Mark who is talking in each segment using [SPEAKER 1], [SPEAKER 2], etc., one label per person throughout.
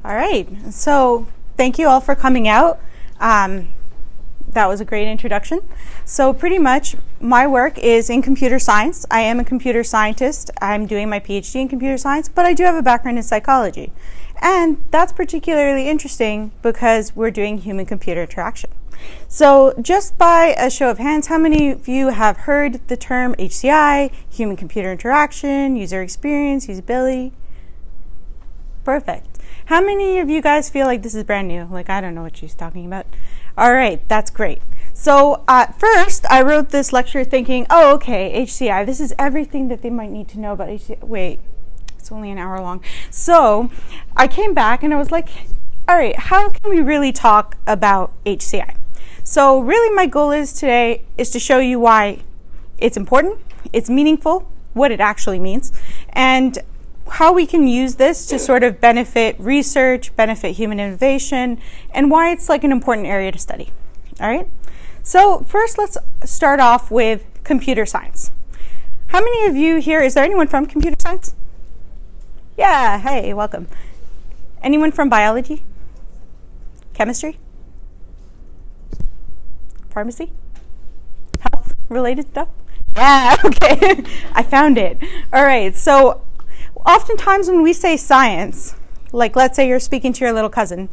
[SPEAKER 1] All right, so thank you all for coming out. That was a great introduction. So pretty much my work is in computer science. I am a computer scientist. I'm doing my PhD in computer science, but I do have a background in psychology. And that's particularly interesting because we're doing human-computer interaction. So just by a show of hands, how many of you have heard the term HCI, human-computer interaction, user experience, usability? Perfect. How many of you guys feel like this is brand new? Like, I don't know what she's talking about. All right, that's great. So at first, I wrote this lecture thinking, oh, okay, HCI, this is everything that they might need to know about HCI. Wait, it's only an hour long. So I came back and I was like, all right, how can we really talk about HCI? So really my goal is today is to show you why it's important, it's meaningful, what it actually means, and how we can use this to sort of benefit research, benefit human innovation, and why it's like an important area to study. All right? So first, let's start off with computer science. How many of you here, is there anyone from computer science? Yeah, hey, welcome. Anyone from biology? Chemistry? Pharmacy? Health-related stuff? Yeah, okay, I found it. All right, so oftentimes when we say science, like let's say you're speaking to your little cousin,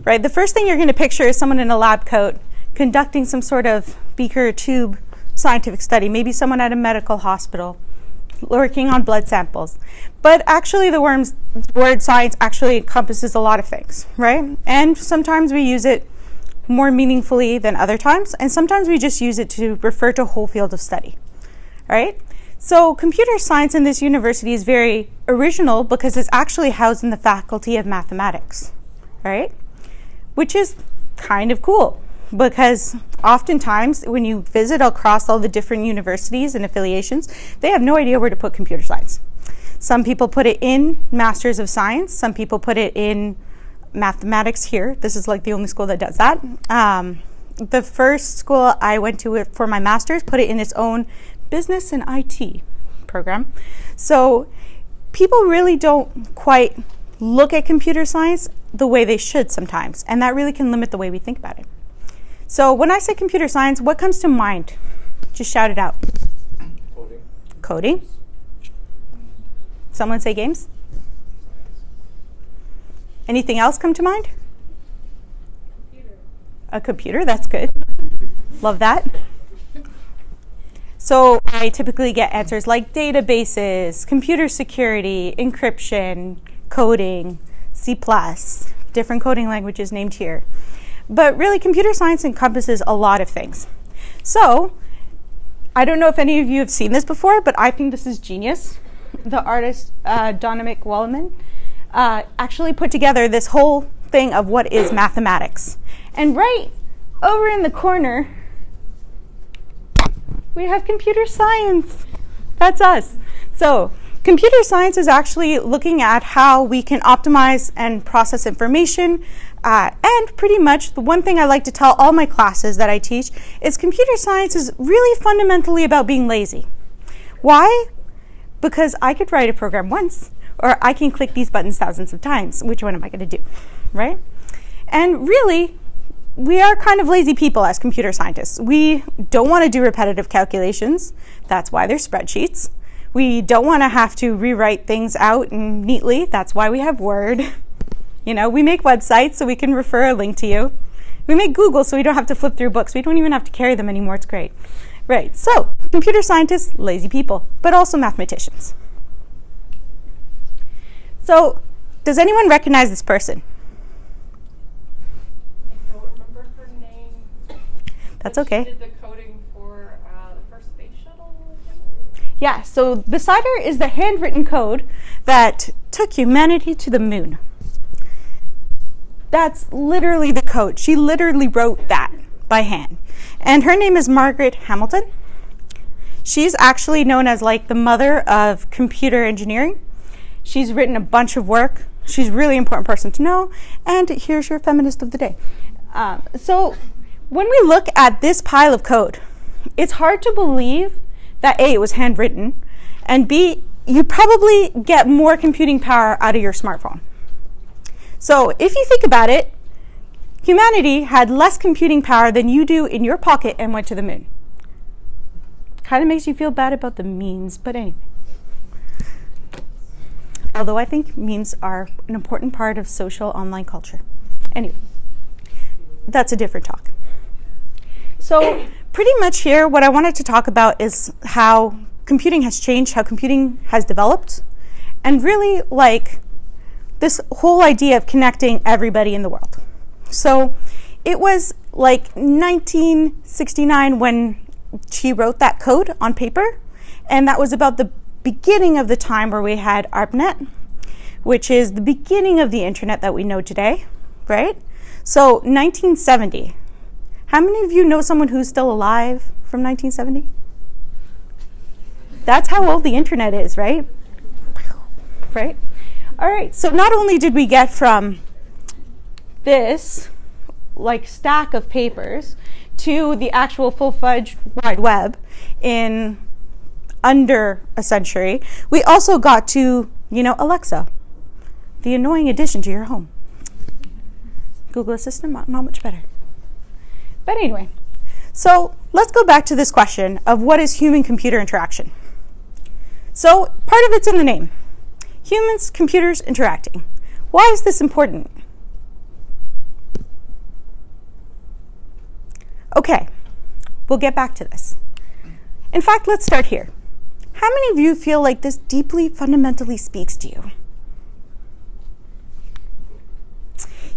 [SPEAKER 1] right? The first thing you're going to picture is someone in a lab coat conducting some sort of beaker tube scientific study, maybe someone at a medical hospital working on blood samples. But actually the word science actually encompasses a lot of things, right? And sometimes we use it more meaningfully than other times, and sometimes we just use it to refer to a whole field of study, right? So computer science in this university is very original because it's actually housed in the Faculty of Mathematics, right? Which is kind of cool because oftentimes when you visit across all the different universities and affiliations, they have no idea where to put computer science. Some people put it in Masters of Science, some people put it in mathematics here. This is like the only school that does that. The first school I went to for my master's put it in its own business and IT program. So people really don't quite look at computer science the way they should sometimes, and that really can limit the way we think about it. So when I say computer science, what comes to mind? Just shout it out.
[SPEAKER 2] Coding.
[SPEAKER 1] Coding. Someone say games. Anything else come to mind?
[SPEAKER 3] Computer.
[SPEAKER 1] A computer, that's good. Love that. So I typically get answers like databases, computer security, encryption, coding, C++, different coding languages named here. But really, computer science encompasses a lot of things. So I don't know if any of you have seen this before, but I think this is genius. The artist, Dominic Wellman, actually put together this whole thing of what is mathematics. And right over in the corner, we have computer science. That's us. So computer science is actually looking at how we can optimize and process information. And pretty much the one thing I like to tell all my classes that I teach is computer science is really fundamentally about being lazy. Why? Because I could write a program once, or I can click these buttons thousands of times. Which one am I going to do, right? And really, we are kind of lazy people as computer scientists. We don't want to do repetitive calculations. That's why there's spreadsheets. We don't want to have to rewrite things out neatly. That's why we have Word. You know, we make websites so we can refer a link to you. We make Google so we don't have to flip through books. We don't even have to carry them anymore. It's great. Right, so computer scientists, lazy people, but also mathematicians. So does anyone recognize this person?
[SPEAKER 3] I don't remember her name.
[SPEAKER 1] That's
[SPEAKER 3] But
[SPEAKER 1] okay.
[SPEAKER 3] She did the coding for the first space shuttle, I think.
[SPEAKER 1] Yeah, so beside her is the handwritten code that took humanity to the moon. That's literally the code. She literally wrote that by hand. And her name is Margaret Hamilton. She's actually known as like the mother of computer engineering. She's written a bunch of work. She's a really important person to know. And here's your feminist of the day. So when we look at this pile of code, it's hard to believe that A, it was handwritten, and B, you probably get more computing power out of your smartphone. So if you think about it, humanity had less computing power than you do in your pocket and went to the moon. Kind of makes you feel bad about the memes, but anyway. Although I think memes are an important part of social online culture. Anyway, that's a different talk. So pretty much here, what I wanted to talk about is how computing has changed, how computing has developed, and really like this whole idea of connecting everybody in the world. So it was like 1969 when she wrote that code on paper, and that was about the beginning of the time where we had ARPANET, which is the beginning of the internet that we know today, right? So 1970. How many of you know someone who's still alive from 1970? That's how old the internet is, right? Right? All right, so not only did we get from this like stack of papers to the actual full-fledged wide web in under a century, we also got to, Alexa, the annoying addition to your home. Google Assistant, not much better. But anyway, so let's go back to this question of what is human-computer interaction. So part of it's in the name. Humans, computers interacting. Why is this important? Okay, we'll get back to this. In fact, let's start here. How many of you feel like this deeply, fundamentally speaks to you?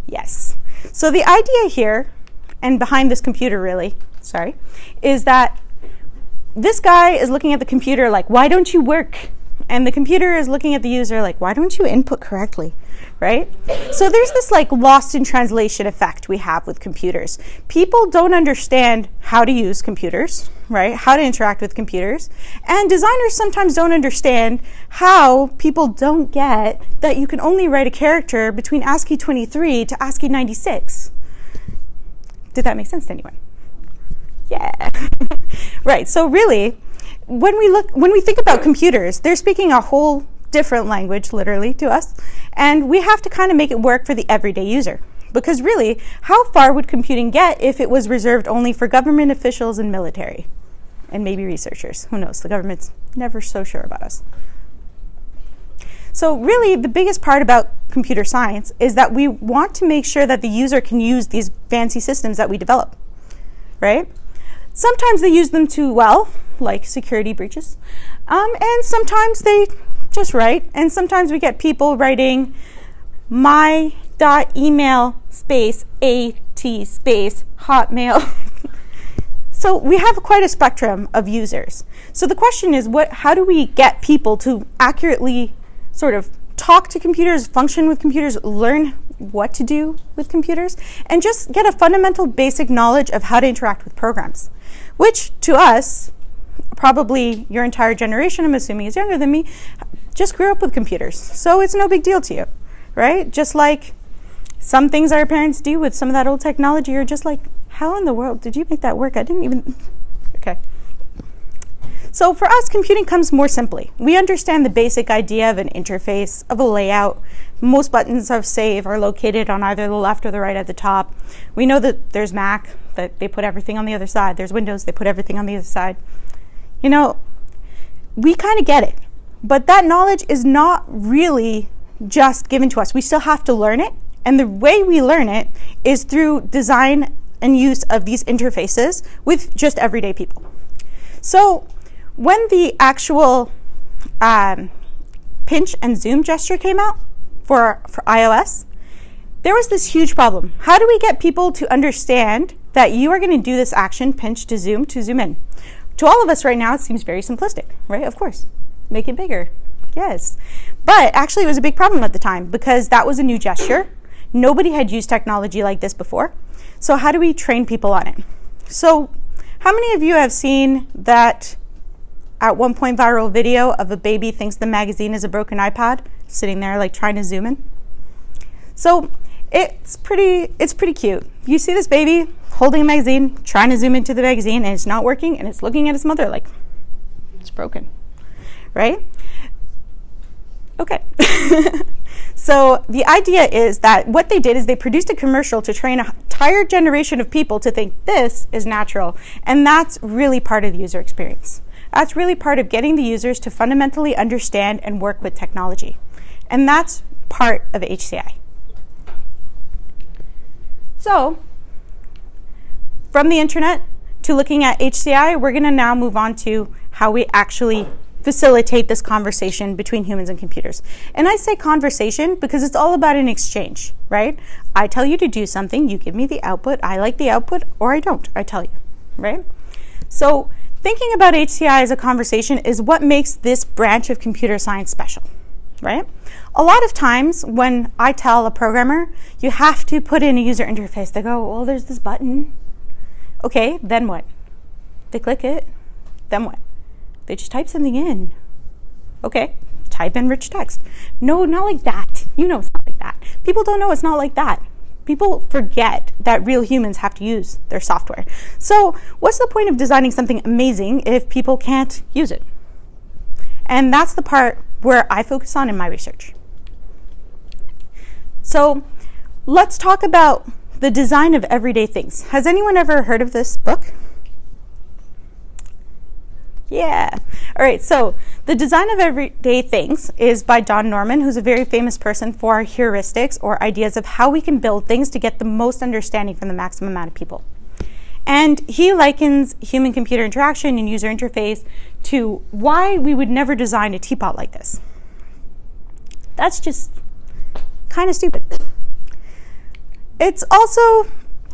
[SPEAKER 1] Yes. So the idea here, and behind this computer really, is that this guy is looking at the computer like, why don't you work? And the computer is looking at the user like, why don't you input correctly, right? So there's this like lost in translation effect we have with computers. People don't understand how to use computers, right? How to interact with computers. And designers sometimes don't understand how people don't get that you can only write a character between ASCII 23 to ASCII 96. Did that make sense to anyone? Yeah. Right. So really, when we think about computers, they're speaking a whole different language, literally, to us. And we have to kind of make it work for the everyday user. Because really, how far would computing get if it was reserved only for government officials and military? And maybe researchers. Who knows? The government's never so sure about us. So really, the biggest part about computer science is that we want to make sure that the user can use these fancy systems that we develop, right? Sometimes they use them too well, like security breaches, and sometimes they just write, and sometimes we get people writing my.email space at space hotmail. So we have quite a spectrum of users. So the question is, how do we get people to accurately sort of talk to computers, function with computers, learn what to do with computers, and just get a fundamental basic knowledge of how to interact with programs, which to us, probably your entire generation, I'm assuming is younger than me, just grew up with computers. So it's no big deal to you, right? Just like some things our parents do with some of that old technology, you're just like, how in the world did you make that work? I didn't even, okay. So for us, computing comes more simply. We understand the basic idea of an interface, of a layout. Most buttons of save are located on either the left or the right at the top. We know that there's Mac, that they put everything on the other side. There's Windows, they put everything on the other side. We kind of get it. But that knowledge is not really just given to us. We still have to learn it. And the way we learn it is through design and use of these interfaces with just everyday people. So when the actual pinch and zoom gesture came out for iOS, there was this huge problem. How do we get people to understand that you are going to do this action, pinch to zoom in? To all of us right now, it seems very simplistic, right? Of course. Make it bigger. Yes. But actually, it was a big problem at the time because that was a new gesture. Nobody had used technology like this before. So how do we train people on it? So how many of you have seen that at one point viral video of a baby thinks the magazine is a broken iPad, sitting there like trying to zoom in? So it's pretty cute. You see this baby holding a magazine, trying to zoom into the magazine, and it's not working, and it's looking at its mother like, it's broken, right? Okay. So the idea is that what they did is they produced a commercial to train an entire generation of people to think this is natural. And that's really part of the user experience. That's really part of getting the users to fundamentally understand and work with technology. And that's part of HCI. So, from the internet to looking at HCI, we're going to now move on to how we actually facilitate this conversation between humans and computers. And I say conversation because it's all about an exchange, right? I tell you to do something, you give me the output, I like the output, or I don't, I tell you, right? So, thinking about HCI as a conversation is what makes this branch of computer science special, right? A lot of times when I tell a programmer, you have to put in a user interface, they go, well, there's this button. Okay, then what? They click it, then what? They just type something in. Okay, type in rich text. No, not like that. You know it's not like that. People don't know it's not like that. People forget that real humans have to use their software. So what's the point of designing something amazing if people can't use it? And that's the part where I focus on in my research. So let's talk about the design of everyday things. Has anyone ever heard of this book? Yeah. All right, so The Design of Everyday Things is by Don Norman, who's a very famous person for heuristics or ideas of how we can build things to get the most understanding from the maximum amount of people. And he likens human-computer interaction and user interface to why we would never design a teapot like this. That's just kind of stupid. It's also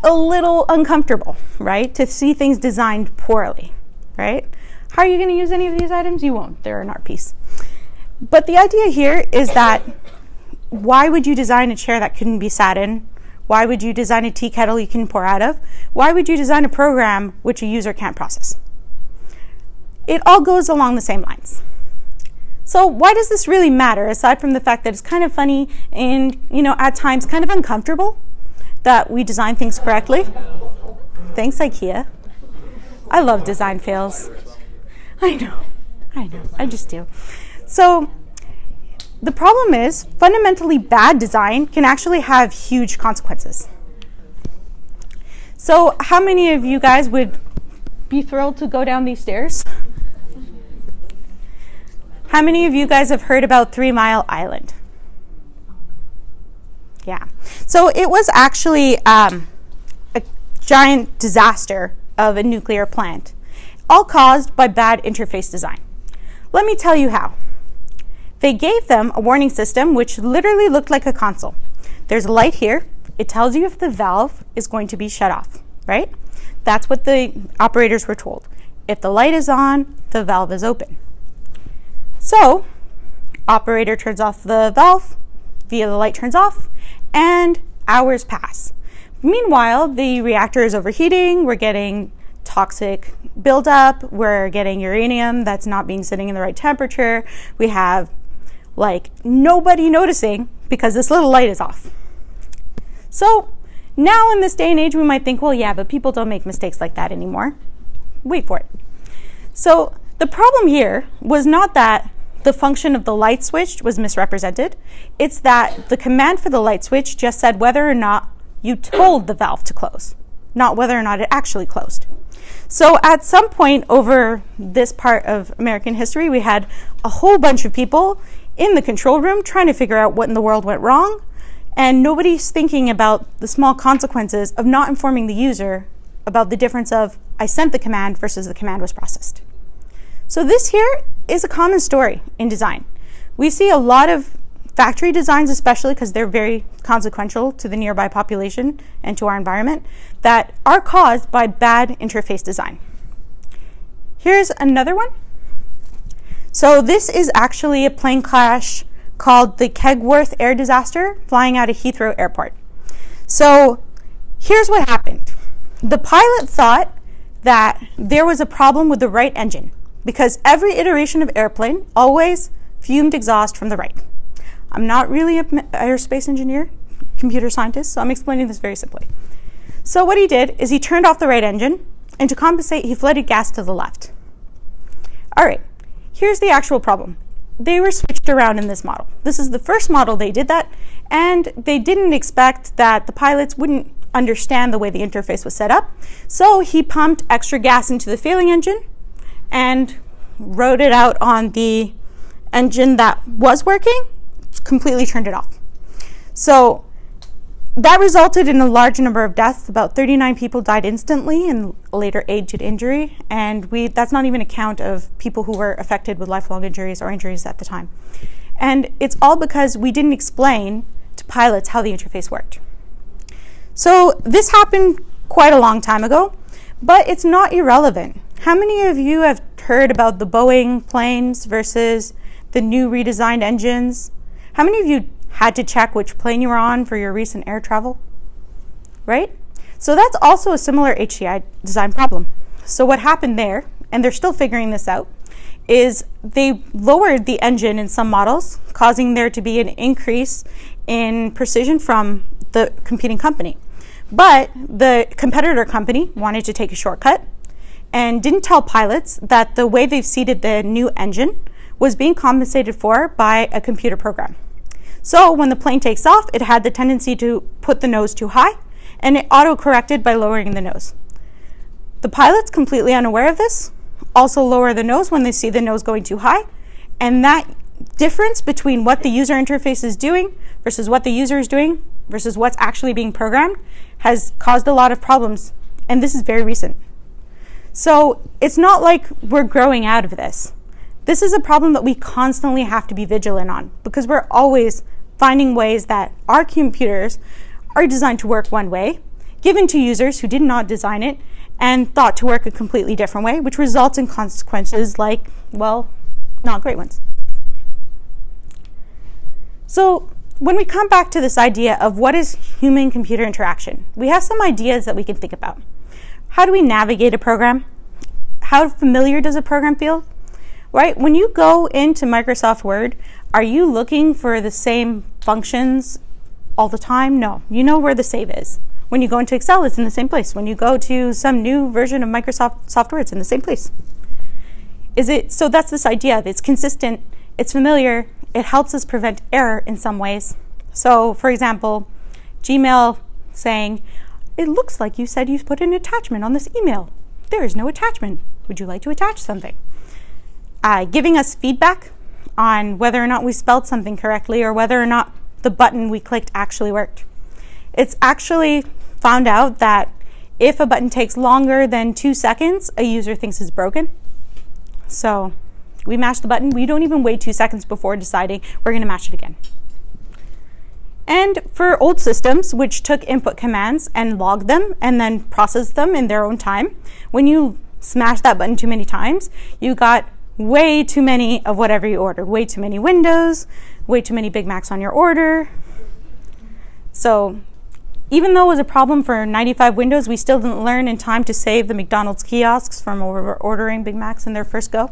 [SPEAKER 1] a little uncomfortable, right, to see things designed poorly, right? How are you going to use any of these items? You won't. They're an art piece. But the idea here is that why would you design a chair that couldn't be sat in? Why would you design a tea kettle you can pour out of? Why would you design a program which a user can't process? It all goes along the same lines. So why does this really matter, aside from the fact that it's kind of funny and, at times kind of uncomfortable that we design things correctly? Thanks, IKEA. I love design fails. I know, I just do. So the problem is fundamentally bad design can actually have huge consequences. So how many of you guys would be thrilled to go down these stairs? How many of you guys have heard about 3 Mile Island? Yeah. So it was actually a giant disaster of a nuclear plant, all caused by bad interface design. Let me tell you how. They gave them a warning system which literally looked like a console. There's a light here. It tells you if the valve is going to be shut off, right? That's what the operators were told. If the light is on, the valve is open. So, operator turns off the valve, the light turns off, and hours pass. Meanwhile, the reactor is overheating, we're getting toxic buildup, we're getting uranium that's not being sitting in the right temperature, we have nobody noticing because this little light is off. So now in this day and age we might think, well, yeah, but people don't make mistakes like that anymore. Wait for it. So the problem here was not that the function of the light switch was misrepresented, it's that the command for the light switch just said whether or not you told the valve to close, not whether or not it actually closed. So at some point over this part of American history, we had a whole bunch of people in the control room trying to figure out what in the world went wrong, and nobody's thinking about the small consequences of not informing the user about the difference of I sent the command versus the command was processed. So this here is a common story in design. We see a lot of factory designs, especially because they're very consequential to the nearby population and to our environment, that are caused by bad interface design. Here's another one. So this is actually a plane crash called the Kegworth air disaster flying out of Heathrow Airport. So here's what happened. The pilot thought that there was a problem with the right engine because every iteration of airplane always fumed exhaust from the right. I'm not really an aerospace engineer, computer scientist, so I'm explaining this very simply. So what he did is he turned off the right engine, and to compensate, he flooded gas to the left. All right, here's the actual problem. they were switched around in this model. This is the first model they did that, and they didn't expect that the pilots wouldn't understand the way the interface was set up. So he pumped extra gas into the failing engine and wrote it out on the engine that was working, completely turned it off. So that resulted in a large number of deaths. About 39 people died instantly and later aged injury. And that's not even a count of people who were affected with lifelong injuries or injuries at the time. And it's all because we didn't explain to pilots how the interface worked. So this happened quite a long time ago, but it's not irrelevant. How many of you have heard about the Boeing planes versus the new redesigned engines? How many of you had to check which plane you were on for your recent air travel? Right? So that's also a similar HCI design problem. So what happened there, and they're still figuring this out, is they lowered the engine in some models, causing there to be an increase in precision from the competing company. But the competitor company wanted to take a shortcut and didn't tell pilots that the way they've seated the new engine was being compensated for by a computer program. So when the plane takes off, it had the tendency to put the nose too high, and it auto-corrected by lowering the nose. The pilots, completely unaware of this, also lower the nose when they see the nose going too high, and that difference between what the user interface is doing versus what the user is doing versus what's actually being programmed has caused a lot of problems, and this is very recent. So it's not like we're growing out of this. This is a problem that we constantly have to be vigilant on because we're always finding ways that our computers are designed to work one way, given to users who did not design it and thought to work a completely different way, which results in consequences like, well, not great ones. So when we come back to this idea of what is human-computer interaction, we have some ideas that we can think about. How do we navigate a program? How familiar does a program feel? Right? When you go into Microsoft Word, are you looking for the same functions all the time? No. You know where the save is. When you go into Excel, it's in the same place. When you go to some new version of Microsoft software, it's in the same place. So that's this idea of it's consistent, it's familiar, it helps us prevent error in some ways. So, for example, Gmail saying, it looks like you said you put an attachment on this email. There is no attachment. Would you like to attach something? Giving us feedback on whether or not we spelled something correctly or whether or not the button we clicked actually worked. It's actually found out that if a button takes longer than 2 seconds, a user thinks it's broken. So we mash the button. We don't even wait 2 seconds before deciding we're going to mash it again. And for old systems, which took input commands and logged them and then processed them in their own time, when you smash that button too many times, you got way too many of whatever you ordered. Way too many windows, way too many Big Macs on your order. So even though it was a problem for 95 windows, we still didn't learn in time to save the McDonald's kiosks from ordering Big Macs in their first go.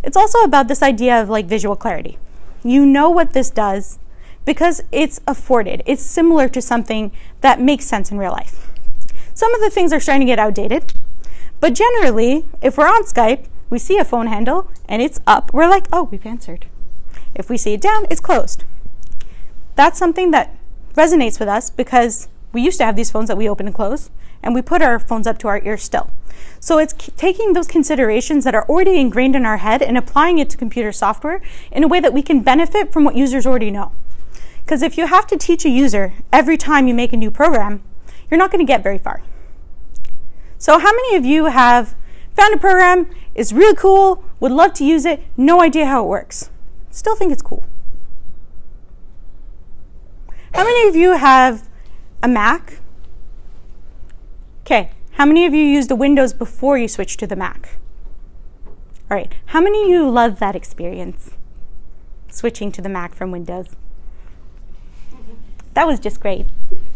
[SPEAKER 1] It's also about this idea of like visual clarity. You know what this does because it's afforded. It's similar to something that makes sense in real life. Some of the things are starting to get outdated, but generally, if we're on Skype, we see a phone handle and it's up, we're like, oh, we've answered. If we see it down, it's closed. That's something that resonates with us because we used to have these phones that we open and close, and we put our phones up to our ears still. So it's taking those considerations that are already ingrained in our head and applying it to computer software in a way that we can benefit from what users already know. Because if you have to teach a user every time you make a new program, you're not going to get very far. So how many of you have found a program, is really cool, would love to use it, no idea how it works, still think it's cool? How many of you have a Mac? Okay, how many of you used the Windows before you switched to the Mac? All right, how many of you love that experience, switching to the Mac from Windows? That was just great.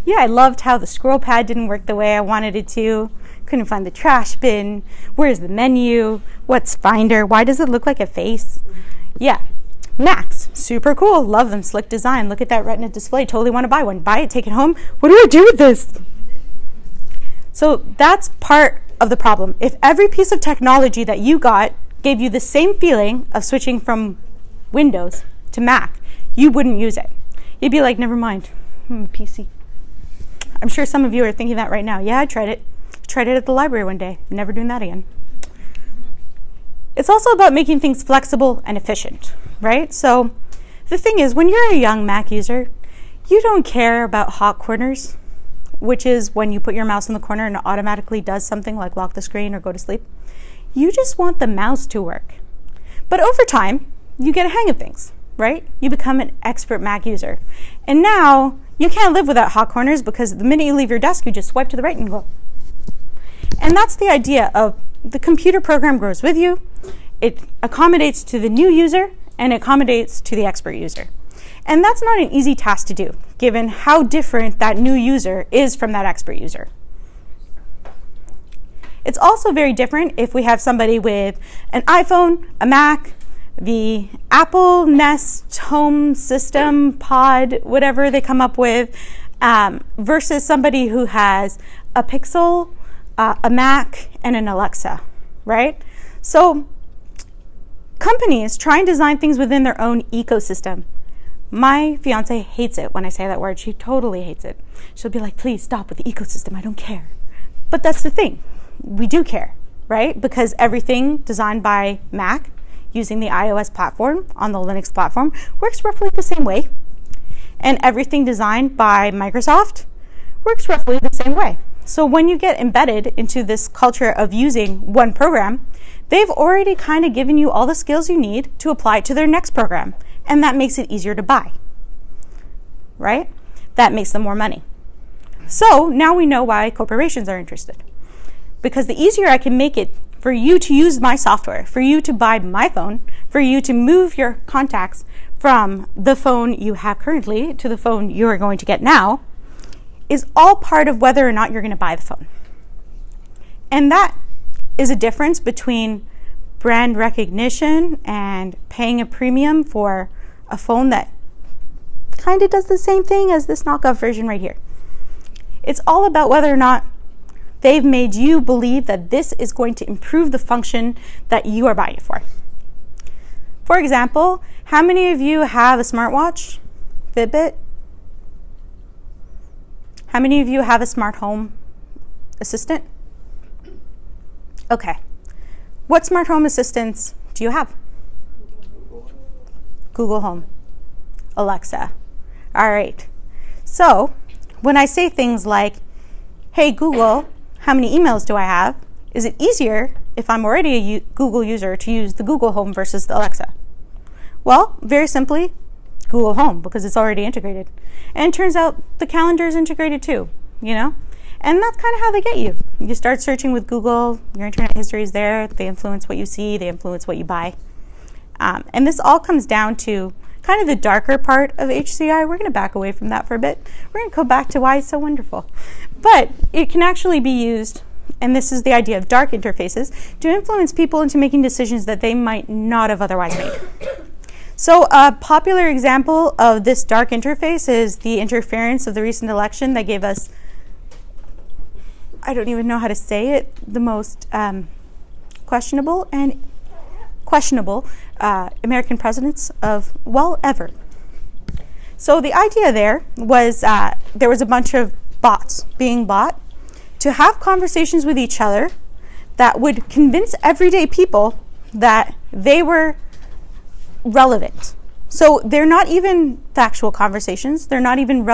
[SPEAKER 1] Yeah, I loved how the scroll pad didn't work the way I wanted it to. Couldn't find the trash bin. Where's the menu? What's Finder? Why does it look like a face? Yeah, Macs, super cool. Love them. Slick design. Look at that Retina display. Totally want to buy one. Buy it, take it home. What do I do with this? So that's part of the problem. If every piece of technology that you got gave you the same feeling of switching from Windows to Mac, you wouldn't use it. You'd be like, never mind, PC. I'm sure some of you are thinking that right now. Yeah, I tried it. Tried it at the library one day. Never doing that again. It's also about making things flexible and efficient, right? So the thing is, when you're a young Mac user, you don't care about hot corners, which is when you put your mouse in the corner and it automatically does something like lock the screen or go to sleep. You just want the mouse to work. But over time, you get a hang of things, right? You become an expert Mac user. And now you can't live without hot corners because the minute you leave your desk, you just swipe to the right and go. And that's the idea of the computer program grows with you. It accommodates to the new user and accommodates to the expert user. And that's not an easy task to do, given how different that new user is from that expert user. It's also very different if we have somebody with an iPhone, a Mac, the Apple Nest home system, pod, whatever they come up with, versus somebody who has a Pixel, a Mac, and an Alexa, right? So companies try and design things within their own ecosystem. My fiance hates it when I say that word. She totally hates it. She'll be like, please stop with the ecosystem. I don't care. But that's the thing. We do care, right? Because everything designed by Mac using the iOS platform on the Linux platform works roughly the same way. And everything designed by Microsoft works roughly the same way. So when you get embedded into this culture of using one program, they've already kind of given you all the skills you need to apply to their next program. And that makes it easier to buy, right? That makes them more money. So now we know why corporations are interested. Because the easier I can make it for you to use my software, for you to buy my phone, for you to move your contacts from the phone you have currently to the phone you are going to get now, is all part of whether or not you're going to buy the phone. And that is a difference between brand recognition and paying a premium for a phone that kind of does the same thing as this knockoff version right here. It's all about whether or not they've made you believe that this is going to improve the function that you are buying it for. For example, how many of you have a smartwatch, Fitbit? How many of you have a smart home assistant? Okay. What smart home assistants do you have? Google Home, Alexa. All right. So when I say things like, hey, Google, how many emails do I have? Is it easier if I'm already a Google user to use the Google Home versus the Alexa? Well, very simply, Google Home, because it's already integrated. And it turns out the calendar is integrated too, you know? And that's kind of how they get you. You start searching with Google, your internet history is there, they influence what you see, they influence what you buy. And this all comes down to kind of the darker part of HCI. We're going to back away from that for a bit. We're going to go back to why it's so wonderful. But it can actually be used, and this is the idea of dark interfaces, to influence people into making decisions that they might not have otherwise made. So a popular example of this dark interface is the interference of the recent election that gave us, I don't even know how to say it, the most questionable American presidents of, well, ever. So the idea there was there was a bunch of bots being bought to have conversations with each other that would convince everyday people that they were relevant. So they're not even factual conversations. They're not even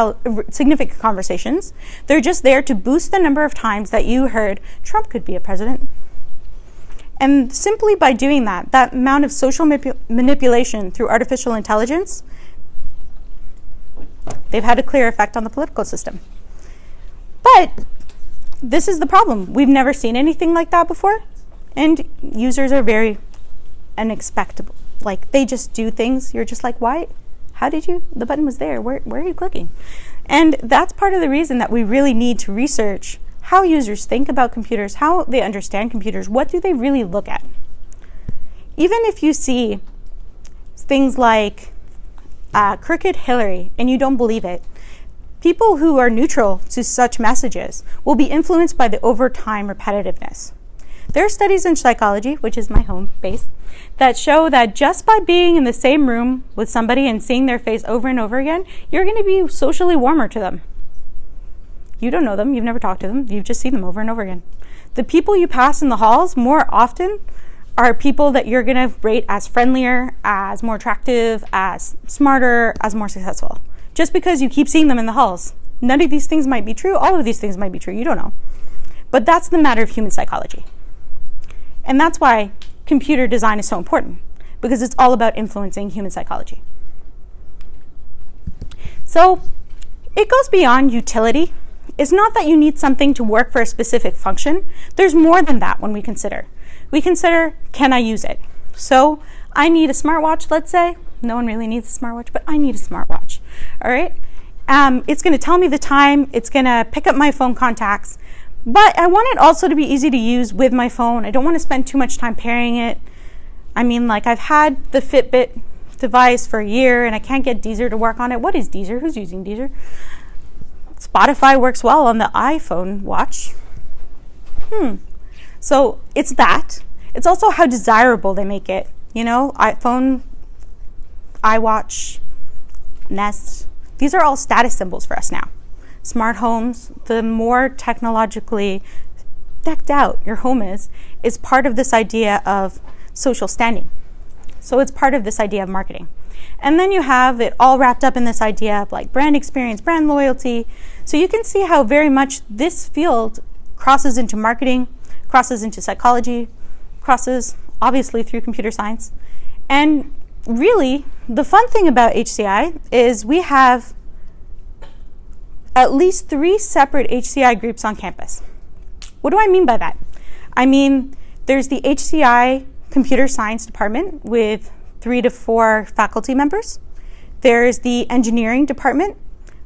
[SPEAKER 1] significant conversations. They're just there to boost the number of times that you heard Trump could be a president. And simply by doing that, that amount of social manipulation through artificial intelligence, they've had a clear effect on the political system. But this is the problem. We've never seen anything like that before. And users are very unexpected. Like, they just do things. You're just like, why? How did you? The button was there. Where are you clicking? And that's part of the reason that we really need to research how users think about computers, how they understand computers, what do they really look at? Even if you see things like Crooked Hillary and you don't believe it, people who are neutral to such messages will be influenced by the overtime repetitiveness. There are studies in psychology, which is my home base, that show that just by being in the same room with somebody and seeing their face over and over again, you're going to be socially warmer to them. You don't know them, you've never talked to them, you've just seen them over and over again. The people you pass in the halls more often are people that you're going to rate as friendlier, as more attractive, as smarter, as more successful. Just because you keep seeing them in the halls. None of these things might be true. All of these things might be true. You don't know. But that's the matter of human psychology. And that's why computer design is so important, because it's all about influencing human psychology. So it goes beyond utility. It's not that you need something to work for a specific function. There's more than that when we consider. We consider, can I use it? So I need a smartwatch, let's say. No one really needs a smartwatch, but I need a smartwatch. All right? It's going to tell me the time. It's going to pick up my phone contacts. But I want it also to be easy to use with my phone. I don't want to spend too much time pairing it. I mean, like, I've had the Fitbit device for a year, and I can't get Deezer to work on it. What is Deezer? Who's using Deezer? Spotify works well on the iPhone watch. So it's that. It's also how desirable they make it. You know, iPhone, iWatch, Nest. These are all status symbols for us now. Smart homes, the more technologically decked out your home is part of this idea of social standing. So it's part of this idea of marketing. And then you have it all wrapped up in this idea of like brand experience, brand loyalty. So you can see how very much this field crosses into marketing, crosses into psychology, crosses obviously through computer science. And really, the fun thing about HCI is we have at least 3 separate HCI groups on campus. What do I mean by that? I mean, there's the HCI Computer Science Department with 3 to 4 faculty members. There's the Engineering Department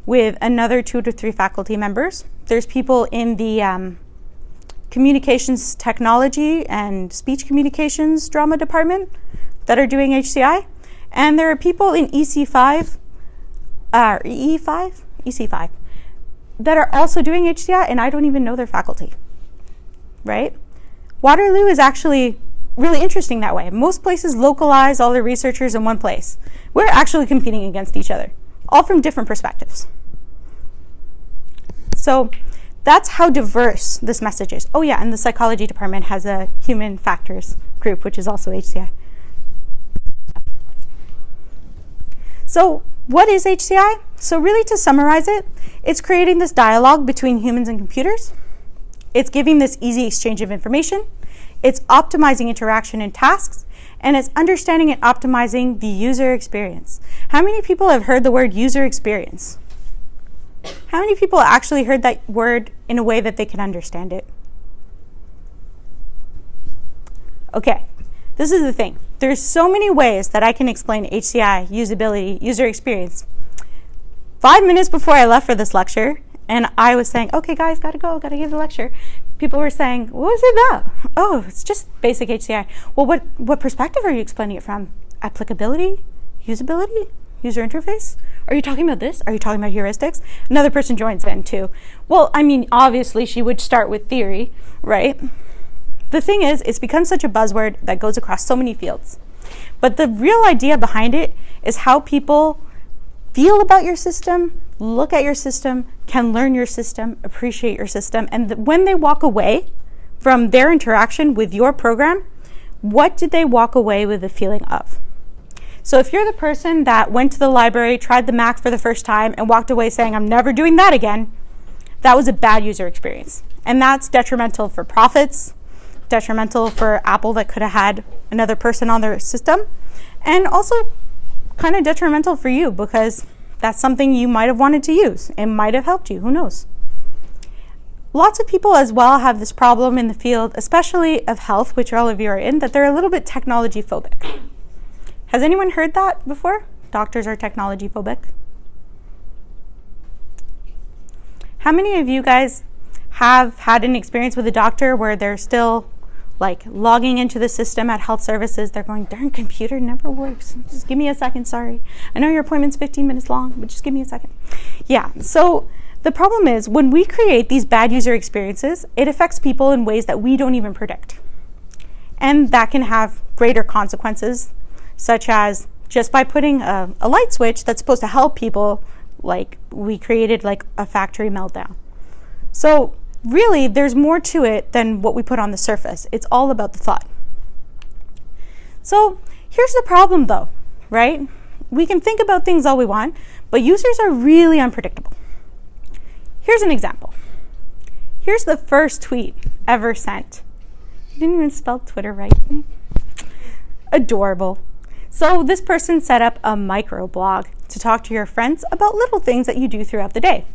[SPEAKER 1] with another 2 to 3 faculty members. There's people in the Communications Technology and Speech Communications Drama Department that are doing HCI. And there are people in EC5 that are also doing HCI, and I don't even know their faculty, right? Waterloo is actually really interesting that way. Most places localize all their researchers in one place. We're actually competing against each other, all from different perspectives. So that's how diverse this message is. Oh yeah, and the psychology department has a human factors group, which is also HCI. So what is HCI? So really, to summarize it, it's creating this dialogue between humans and computers. It's giving this easy exchange of information. It's optimizing interaction and tasks. And it's understanding and optimizing the user experience. How many people have heard the word user experience? How many people actually heard that word in a way that they can understand it? Okay, this is the thing. There's so many ways that I can explain HCI, usability, user experience. 5 minutes before I left for this lecture, and I was saying, okay guys, gotta go, gotta give the lecture. People were saying, what was it about? Oh, it's just basic HCI. Well, what perspective are you explaining it from? Applicability? Usability? User interface? Are you talking about this? Are you talking about heuristics? Another person joins in too. Well, I mean, obviously she would start with theory, right? The thing is, it's become such a buzzword that goes across so many fields. But the real idea behind it is how people feel about your system, look at your system, can learn your system, appreciate your system, and when they walk away from their interaction with your program, what did they walk away with the feeling of? So if you're the person that went to the library, tried the Mac for the first time, and walked away saying, I'm never doing that again, that was a bad user experience. And that's detrimental for profits, detrimental for Apple that could have had another person on their system, and also kind of detrimental for you because that's something you might have wanted to use. It might have helped you, who knows? Lots of people as well have this problem in the field, especially of health, which all of you are in, that they're a little bit technology phobic. Has anyone heard that before? Doctors are technology phobic. How many of you guys have had an experience with a doctor where they're still like logging into the system at health services? They're going, darn computer never works. Just give me a second, sorry. I know your appointment's 15 minutes long, but just give me a second. Yeah, so the problem is when we create these bad user experiences, it affects people in ways that we don't even predict. And that can have greater consequences, such as just by putting a light switch that's supposed to help people, like we created like a factory meltdown. So really, there's more to it than what we put on the surface. It's all about the thought. So here's the problem though, right? We can think about things all we want, but users are really unpredictable. Here's an example. Here's the first tweet ever sent. I didn't even spell Twitter right. Adorable. So this person set up a microblog to talk to your friends about little things that you do throughout the day.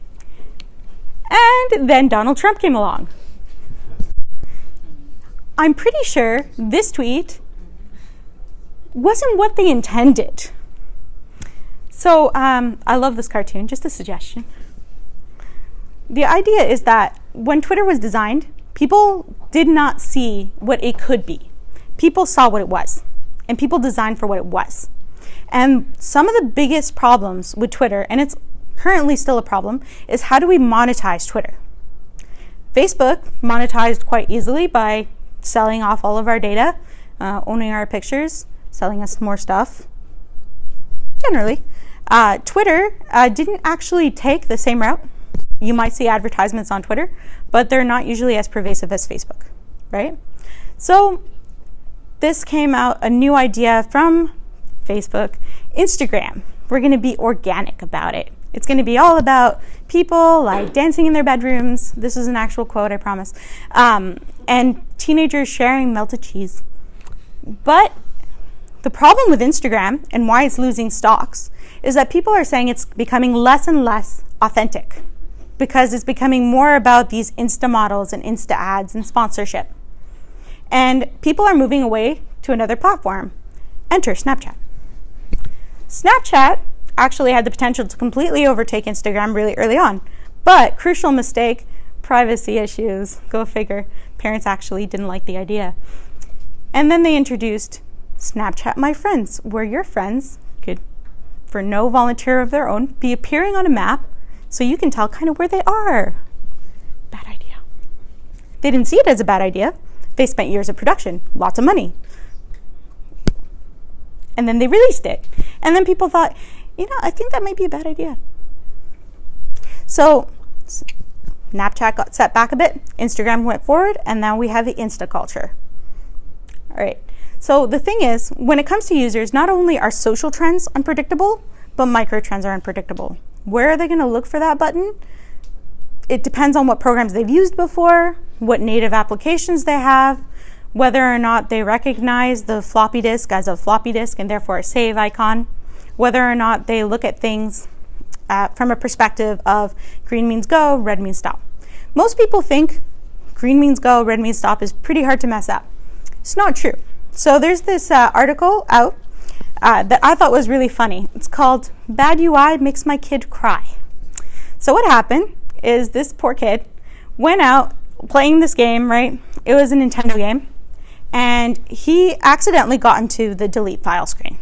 [SPEAKER 1] And then Donald Trump came along. I'm pretty sure this tweet wasn't what they intended. So I love this cartoon, just a suggestion. The idea is that when Twitter was designed, people did not see what it could be. People saw what it was, and people designed for what it was. And some of the biggest problems with Twitter, and it's currently still a problem, is how do we monetize Twitter? Facebook monetized quite easily by selling off all of our data, owning our pictures, selling us more stuff. Generally. Twitter didn't actually take the same route. You might see advertisements on Twitter, but they're not usually as pervasive as Facebook, right? So this came out, a new idea from Facebook, Instagram. We're going to be organic about it. It's going to be all about people like dancing in their bedrooms. This is an actual quote, I promise. And teenagers sharing melted cheese. But the problem with Instagram and why it's losing stocks is that people are saying it's becoming less and less authentic because it's becoming more about these Insta models and Insta ads and sponsorship. And people are moving away to another platform. Enter Snapchat. Snapchat actually had the potential to completely overtake Instagram really early on. But crucial mistake, privacy issues. Go figure. Parents actually didn't like the idea. And then they introduced Snapchat My Friends, where your friends could, for no volunteer of their own, be appearing on a map so you can tell kind of where they are. Bad idea. They didn't see it as a bad idea. They spent years of production, lots of money. And then they released it. And then people thought, I think that might be a bad idea. So Snapchat got set back a bit, Instagram went forward, and now we have the Insta culture. All right. So the thing is, when it comes to users, not only are social trends unpredictable, but micro trends are unpredictable. Where are they going to look for that button? It depends on what programs they've used before, what native applications they have, whether or not they recognize the floppy disk as a floppy disk and therefore a save icon, whether or not they look at things from a perspective of green means go, red means stop. Most people think green means go, red means stop is pretty hard to mess up. It's not true. So there's this article out that I thought was really funny. It's called Bad UI Makes My Kid Cry. So what happened is this poor kid went out playing this game, right? It was a Nintendo game. And he accidentally got into the delete file screen,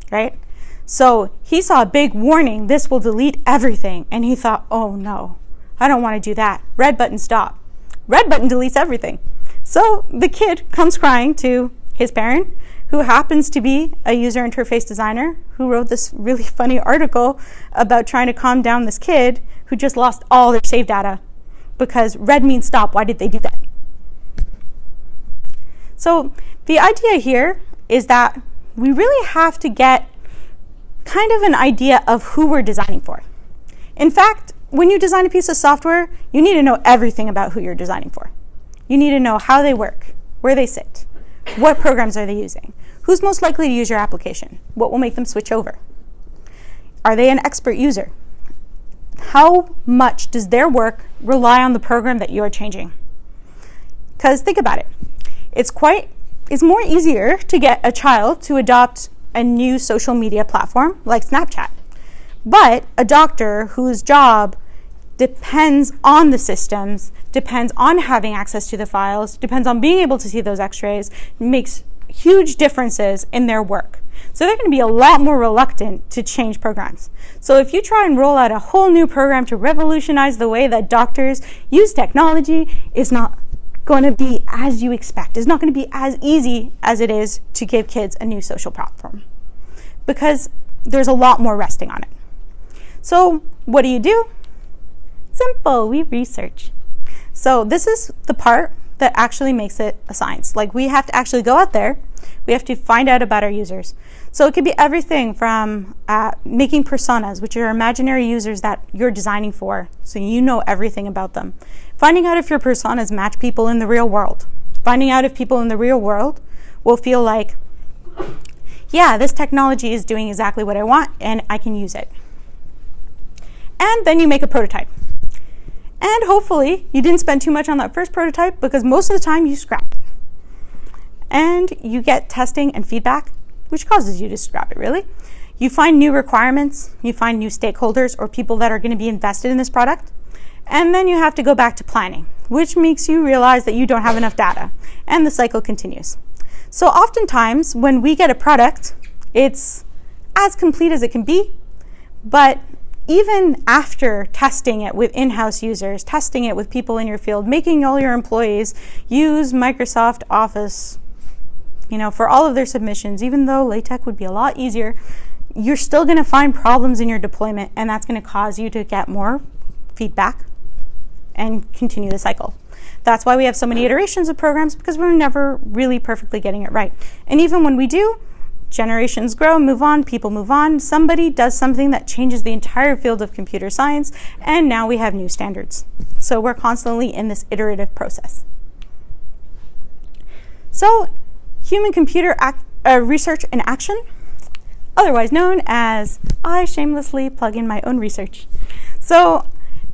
[SPEAKER 1] right? So he saw a big warning, this will delete everything. And he thought, oh no, I don't want to do that. Red button, stop. Red button deletes everything. So the kid comes crying to his parent, who happens to be a user interface designer, who wrote this really funny article about trying to calm down this kid who just lost all their save data because red means stop. Why did they do that? So the idea here is that we really have to get kind of an idea of who we're designing for. In fact, when you design a piece of software, you need to know everything about who you're designing for. You need to know how they work, where they sit, what programs are they using, who's most likely to use your application, what will make them switch over. Are they an expert user? How much does their work rely on the program that you are changing? Because think about it. It's more easier to get a child to adopt a new social media platform like Snapchat. But a doctor whose job depends on the systems, depends on having access to the files, depends on being able to see those x-rays, makes huge differences in their work. So they're going to be a lot more reluctant to change programs. So if you try and roll out a whole new program to revolutionize the way that doctors use technology, it's not going to be as you expect. It's not going to be as easy as it is to give kids a new social platform, because there's a lot more resting on it. So what do? Simple, we research. So this is the part that actually makes it a science. Like, we have to actually go out there. We have to find out about our users. So it could be everything from making personas, which are imaginary users that you're designing for, so you know everything about them. Finding out if your personas match people in the real world. Finding out if people in the real world will feel like, yeah, this technology is doing exactly what I want and I can use it. And then you make a prototype. And hopefully you didn't spend too much on that first prototype, because most of the time you scrap it. And you get testing and feedback, which causes you to scrap it, really. You find new requirements, you find new stakeholders or people that are going to be invested in this product, and then you have to go back to planning, which makes you realize that you don't have enough data, and the cycle continues. So oftentimes when we get a product, it's as complete as it can be, but even after testing it with in-house users, testing it with people in your field, making all your employees use Microsoft Office, for all of their submissions, even though LaTeX would be a lot easier, you're still going to find problems in your deployment, and that's going to cause you to get more feedback and continue the cycle. That's why we have so many iterations of programs, because we're never really perfectly getting it right. And even when we do, generations grow, move on, people move on, somebody does something that changes the entire field of computer science, and now we have new standards. So we're constantly in this iterative process. So human-computer research in action, otherwise known as I shamelessly plug in my own research. So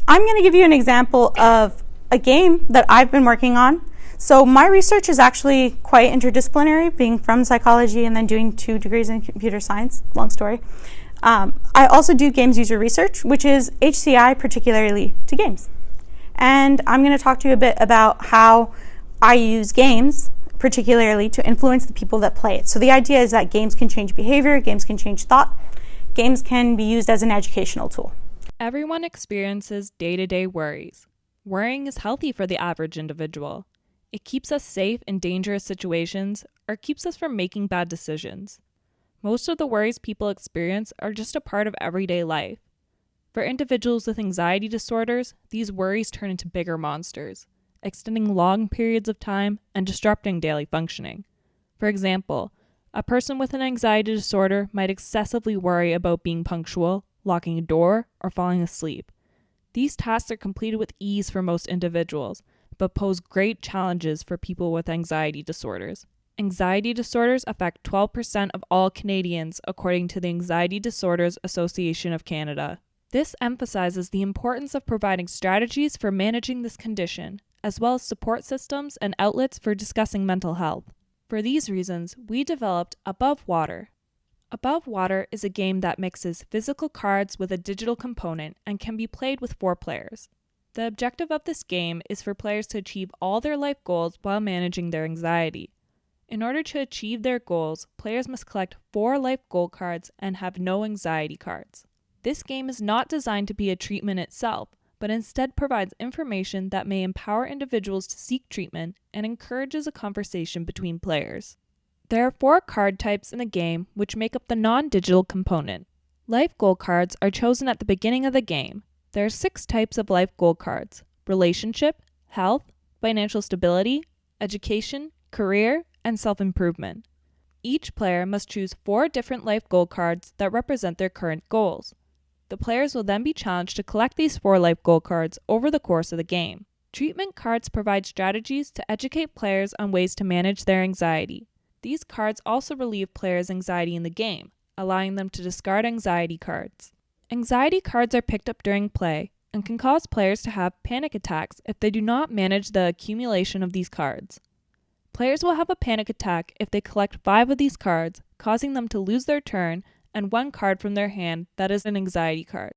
[SPEAKER 1] I'm going to give you an example of a game that I've been working on. So my research is actually quite interdisciplinary, being from psychology and then doing 2 degrees in computer science, long story. I also do games user research, which is HCI particularly to games. And I'm going to talk to you a bit about how I use games particularly to influence the people that play it. So the idea is that games can change behavior, games can change thought, games can be used as an educational tool.
[SPEAKER 2] Everyone experiences day-to-day worries. Worrying is healthy for the average individual. It keeps us safe in dangerous situations or keeps us from making bad decisions. Most of the worries people experience are just a part of everyday life. For individuals with anxiety disorders, these worries turn into bigger monsters, extending long periods of time and disrupting daily functioning. For example, a person with an anxiety disorder might excessively worry about being punctual, locking a door, or falling asleep. These tasks are completed with ease for most individuals, but pose great challenges for people with anxiety disorders. Anxiety disorders affect 12% of all Canadians, according to the Anxiety Disorders Association of Canada. This emphasizes the importance of providing strategies for managing this condition, as well as support systems and outlets for discussing mental health. For these reasons, we developed Above Water. Above Water is a game that mixes physical cards with a digital component and can be played with 4 players. The objective of this game is for players to achieve all their life goals while managing their anxiety. In order to achieve their goals, players must collect 4 life goal cards and have no anxiety cards. This game is not designed to be a treatment itself, but instead provides information that may empower individuals to seek treatment and encourages a conversation between players. There are 4 card types in the game which make up the non-digital component. Life goal cards are chosen at the beginning of the game. There are 6 types of life goal cards: relationship, health, financial stability, education, career, and self-improvement. Each player must choose 4 different life goal cards that represent their current goals. The players will then be challenged to collect these 4 life goal cards over the course of the game. Treatment cards provide strategies to educate players on ways to manage their anxiety. These cards also relieve players' anxiety in the game, allowing them to discard anxiety cards. Anxiety cards are picked up during play and can cause players to have panic attacks if they do not manage the accumulation of these cards. Players will have a panic attack if they collect 5 of these cards, causing them to lose their turn and 1 card from their hand that is an anxiety card.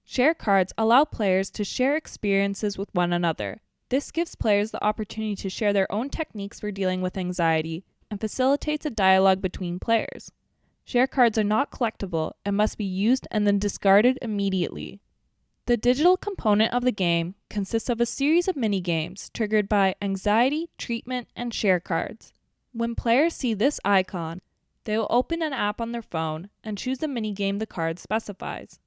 [SPEAKER 2] Share cards allow players to share experiences with one another. This gives players the opportunity to share their own techniques for dealing with anxiety and facilitates a dialogue between players. Share cards are not collectible and must be used and then discarded immediately. The digital component of the game consists of a series of mini-games triggered by anxiety, treatment, and share cards. When players see this icon, they will open an app on their phone and choose the mini-game the card specifies.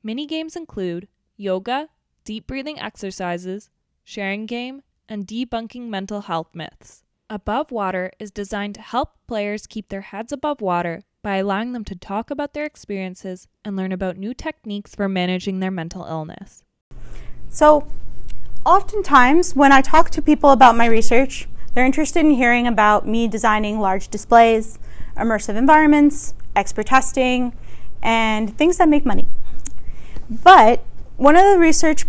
[SPEAKER 2] Mini-games include yoga, deep breathing exercises, sharing game, and debunking mental health myths. Above Water is designed to help players keep their heads above water by allowing them to talk about their experiences and learn about new techniques for managing their mental illness.
[SPEAKER 1] So, oftentimes when I talk to people about my research, they're interested in hearing about me designing large displays, immersive environments, expert testing, and things that make money. But one of the research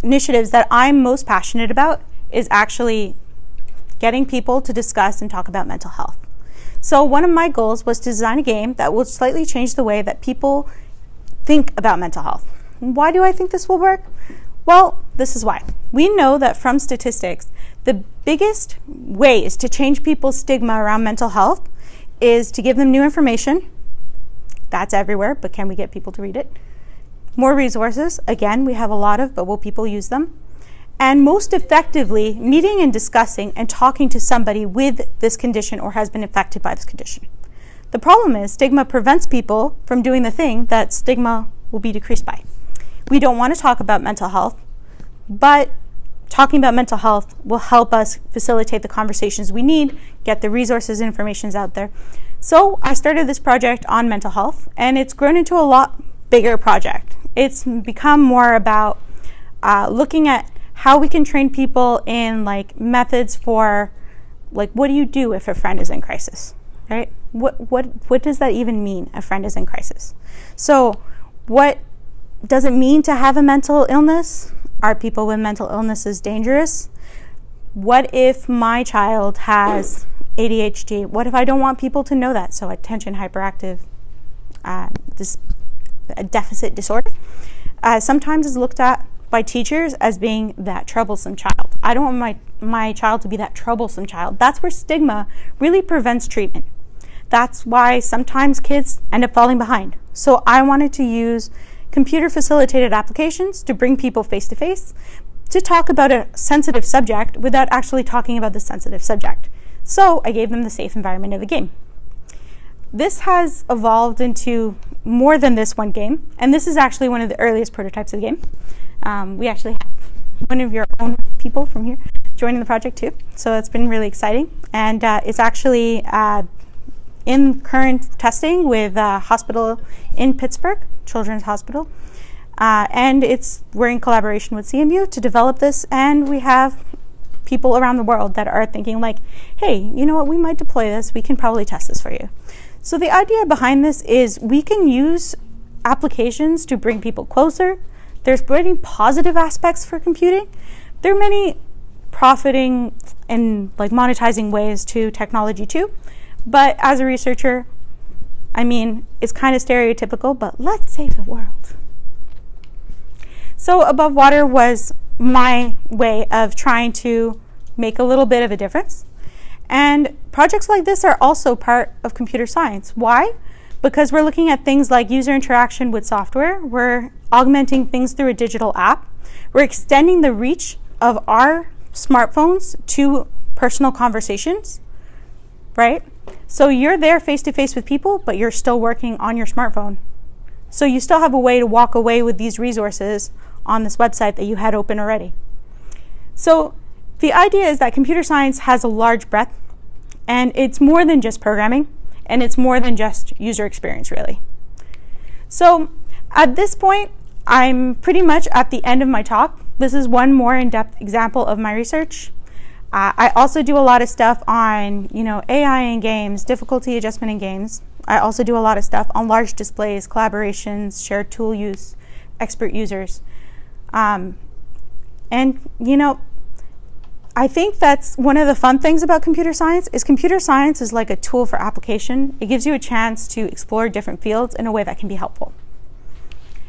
[SPEAKER 1] initiatives that I'm most passionate about is actually getting people to discuss and talk about mental health. So one of my goals was to design a game that will slightly change the way that people think about mental health. Why do I think this will work? Well, this is why. We know that from statistics, the biggest ways to change people's stigma around mental health is to give them new information. That's everywhere, but can we get people to read it? More resources. Again, we have a lot of, but will people use them? And most effectively, meeting and discussing and talking to somebody with this condition or has been affected by this condition. The problem is stigma prevents people from doing the thing that stigma will be decreased by. We don't want to talk about mental health, but talking about mental health will help us facilitate the conversations we need, get the resources and information out there. So I started this project on mental health, and it's grown into a lot bigger project. It's become more about looking at how we can train people in methods for what do you do if a friend is in crisis, right? What does that even mean, a friend is in crisis? So what does it mean to have a mental illness? Are people with mental illnesses dangerous? What if my child has ADHD? What if I don't want people to know that? So attention hyperactive deficit disorder sometimes is looked at by teachers as being that troublesome child. I don't want my child to be that troublesome child. That's where stigma really prevents treatment. That's why sometimes kids end up falling behind. So I wanted to use computer facilitated applications to bring people face to face to talk about a sensitive subject without actually talking about the sensitive subject. So I gave them the safe environment of the game. This has evolved into more than this one game, and this is actually one of the earliest prototypes of the game. We actually have one of your own people from here joining the project too, so it's been really exciting. And it's actually in current testing with a hospital in Pittsburgh, Children's Hospital, and we're in collaboration with CMU to develop this, and we have people around the world that are thinking hey, you know what, we might deploy this, we can probably test this for you. So the idea behind this is we can use applications to bring people closer. There's many positive aspects for computing. There are many profiting and monetizing ways to technology too. But as a researcher, it's kind of stereotypical, but let's save the world. So Above Water was my way of trying to make a little bit of a difference. And projects like this are also part of computer science. Why? Because we're looking at things like user interaction with software. We're augmenting things through a digital app. We're extending the reach of our smartphones to personal conversations, right? So you're there face to face with people, but you're still working on your smartphone. So you still have a way to walk away with these resources on this website that you had open already. So the idea is that computer science has a large breadth, and it's more than just programming, and it's more than just user experience, really. So at this point, I'm pretty much at the end of my talk. This is one more in-depth example of my research. I also do a lot of stuff on, AI in games, difficulty adjustment in games. I also do a lot of stuff on large displays, collaborations, shared tool use, expert users. I think that's one of the fun things about computer science is like a tool for application. It gives you a chance to explore different fields in a way that can be helpful.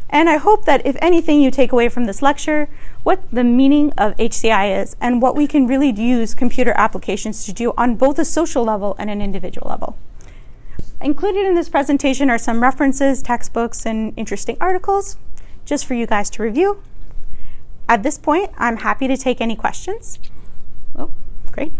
[SPEAKER 1] And I hope that if anything you take away from this lecture, what the meaning of HCI is and what we can really use computer applications to do on both a social level and an individual level. Included in this presentation are some references, textbooks, and interesting articles. just for you guys to review. At this point, I'm happy to take any questions. Oh, great.